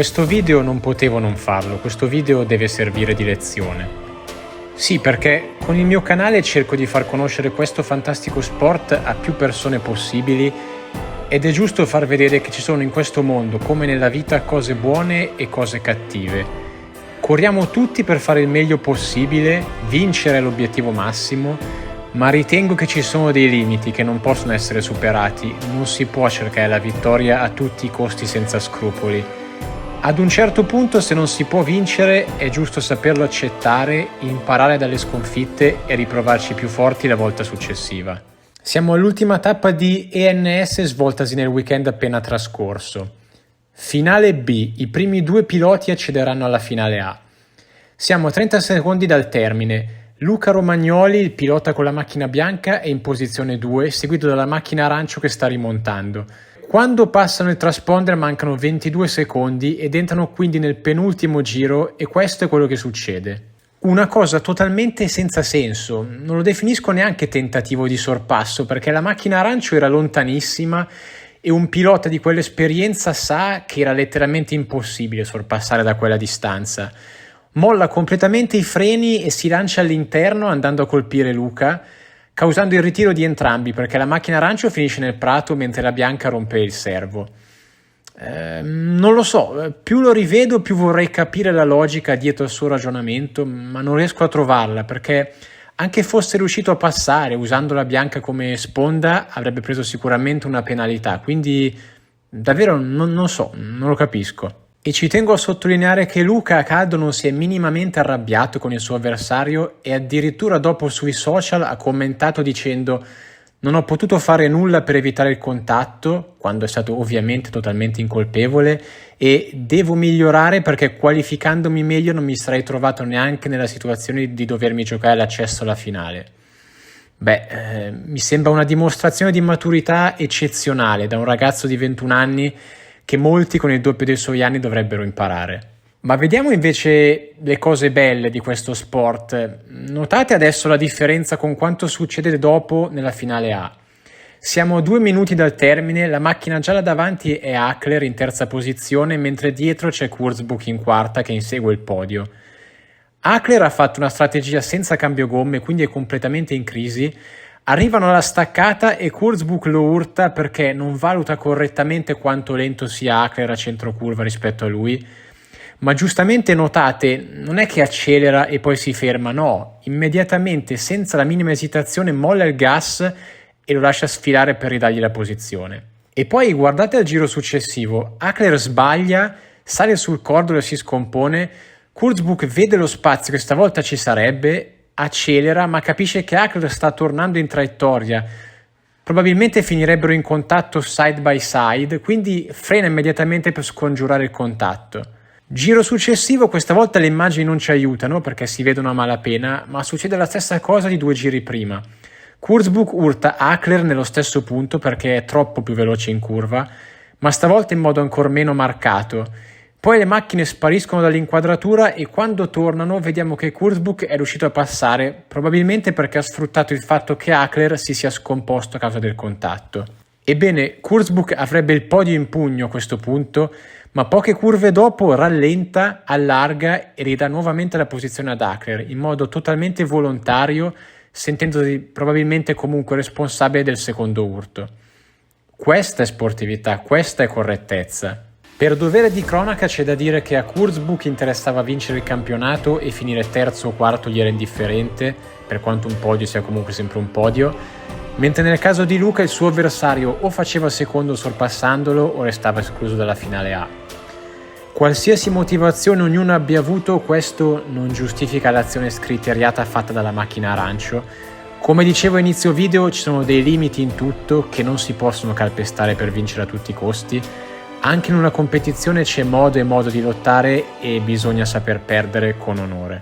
Questo video non potevo non farlo, questo video deve servire di lezione. Sì, perché con il mio canale cerco di far conoscere questo fantastico sport a più persone possibili ed è giusto far vedere che ci sono in questo mondo, come nella vita, cose buone e cose cattive. Corriamo tutti per fare il meglio possibile, vincere è l'obiettivo massimo, ma ritengo che ci sono dei limiti che non possono essere superati, non si può cercare la vittoria a tutti i costi senza scrupoli. Ad un certo punto, se non si può vincere, è giusto saperlo accettare, imparare dalle sconfitte e riprovarci più forti la volta successiva. Siamo all'ultima tappa di ENS svoltasi nel weekend appena trascorso. Finale B, i primi 2 piloti accederanno alla finale A. Siamo a 30 secondi dal termine. Luca Romagnoli, il pilota con la macchina bianca, è in posizione 2, seguito dalla macchina arancio che sta rimontando. Quando passano il transponder mancano 22 secondi ed entrano quindi nel penultimo giro e questo è quello che succede. Una cosa totalmente senza senso, non lo definisco neanche tentativo di sorpasso perché la macchina arancio era lontanissima e un pilota di quell'esperienza sa che era letteralmente impossibile sorpassare da quella distanza. Molla completamente i freni e si lancia all'interno andando a colpire Luca, causando il ritiro di entrambi perché la macchina arancio finisce nel prato mentre la bianca rompe il servo. Non lo so, più lo rivedo più vorrei capire la logica dietro il suo ragionamento, ma non riesco a trovarla perché anche fosse riuscito a passare usando la bianca come sponda avrebbe preso sicuramente una penalità, quindi davvero non lo capisco. E ci tengo a sottolineare che Luca a caldo non si è minimamente arrabbiato con il suo avversario e addirittura dopo sui social ha commentato dicendo «Non ho potuto fare nulla per evitare il contatto», quando è stato ovviamente totalmente incolpevole, e «devo migliorare perché qualificandomi meglio non mi sarei trovato neanche nella situazione di dovermi giocare l'accesso alla finale». Mi sembra una dimostrazione di maturità eccezionale da un ragazzo di 21 anni che molti con il doppio dei suoi anni dovrebbero imparare. Ma vediamo invece le cose belle di questo sport. Notate adesso la differenza con quanto succede dopo nella finale A. Siamo a 2 minuti dal termine, la macchina gialla davanti è Hackler in terza posizione, mentre dietro c'è Kurzbuch in quarta che insegue il podio. Hackler ha fatto una strategia senza cambio gomme, quindi è completamente in crisi. Arrivano alla staccata e Kurzbuch lo urta perché non valuta correttamente quanto lento sia Hackler a centro curva rispetto a lui. Ma giustamente notate, non è che accelera e poi si ferma, no, immediatamente senza la minima esitazione molla il gas e lo lascia sfilare per ridargli la posizione. E poi guardate al giro successivo, Hackler sbaglia, sale sul cordolo e si scompone, Kurzbuch vede lo spazio che stavolta ci sarebbe, accelera ma capisce che Hackler sta tornando in traiettoria, probabilmente finirebbero in contatto side by side, quindi frena immediatamente per scongiurare il contatto. Giro successivo, questa volta le immagini non ci aiutano perché si vedono a malapena, ma succede la stessa cosa di 2 giri prima. Kurzbuch urta Hackler nello stesso punto perché è troppo più veloce in curva, ma stavolta in modo ancor meno marcato. Poi le macchine spariscono dall'inquadratura e quando tornano vediamo che Kurzbuch è riuscito a passare, probabilmente perché ha sfruttato il fatto che Hackler si sia scomposto a causa del contatto. Ebbene, Kurzbuch avrebbe il podio in pugno a questo punto, ma poche curve dopo rallenta, allarga e ridà nuovamente la posizione ad Hackler in modo totalmente volontario, sentendosi probabilmente comunque responsabile del secondo urto. Questa è sportività, questa è correttezza. Per dovere di cronaca c'è da dire che a Kurzbuch interessava vincere il campionato e finire terzo o quarto gli era indifferente, per quanto un podio sia comunque sempre un podio, mentre nel caso di Luca il suo avversario o faceva secondo sorpassandolo o restava escluso dalla finale A. Qualsiasi motivazione ognuno abbia avuto, questo non giustifica l'azione scriteriata fatta dalla macchina arancio. Come dicevo a inizio video, ci sono dei limiti in tutto che non si possono calpestare per vincere a tutti i costi. Anche in una competizione c'è modo e modo di lottare e bisogna saper perdere con onore.